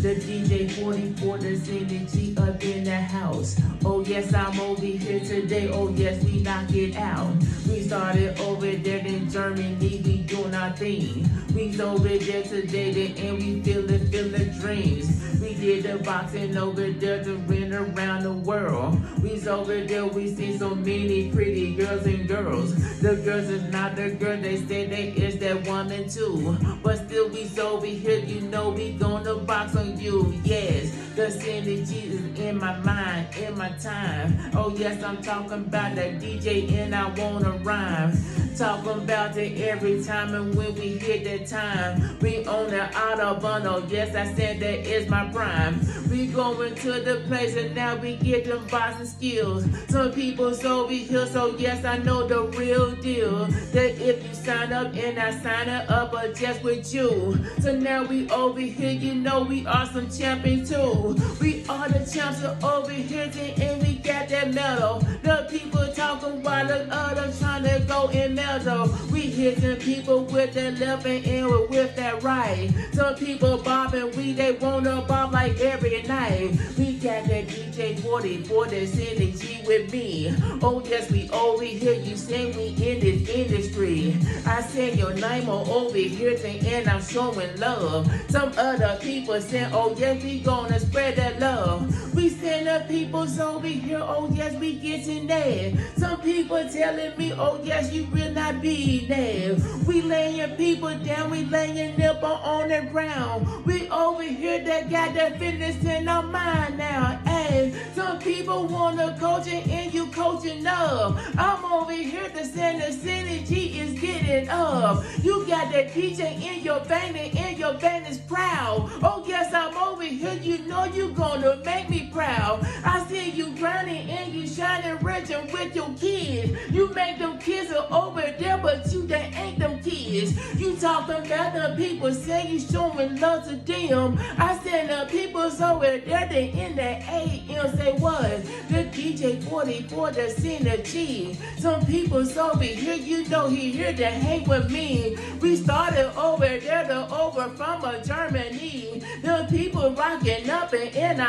The DJ 44, the synergy up in the house. Oh yes, I'm over here today. Oh yes, we knock it out. We started over there in Germany, we doing our thing. We's over there today, and we feeling dreams. We did the boxing over there to win around the world. We's over there, we see so many pretty girls and girls. The girls is not the girl, they say they is that woman too. But still we's over here, you know we gonna box on you, yes. The synergy is in my mind, in my time. Oh yes, I'm talking about that DJ and I wanna rhyme. Talking about it every time, and when we hit that time, we on the Autobahn. Oh yes, I said that is my prime. We going to the place and now we get them boxing skills. Some people's over here, so yes, I know the real deal. That if you sign up and I sign it up just with you. So now we over here, you know we are some champions too. We are the champs over here and we got that medal. The people talking while the others trying to go in medal. We hitting people with that left and with that right. Some people bobbing, they wanna bob like every night. We got that DJ 44 that's in the G with me. Oh yes, we over here, you say we in this industry. I say your name over here and I'm showing love. Some other people say, oh yes, we gonna spread that love. We send the peoples over here, oh yes, we getting there. Some people telling me, oh yes, you will not be there. We laying people down, we laying nipple on the ground. We over here that got that fitness in our mind now. Hey, some people wanna coach it and you coaching up. I'm over here to send the synergy is getting up. You got that DJ in your vein and your vein is proud. Oh yes, I'm over here, you know you gonna make me proud. I see you grinding and you shining rich and with your kids. You make them kids over there, but you they ain't them kids. You talking about the people say you showing love to them. I said the people's over there, they in the AM say what? The DJ 44 that's in the G. Some people's over here, you know he here to hang with me. We started over there to over from Germany. The people rocking up and in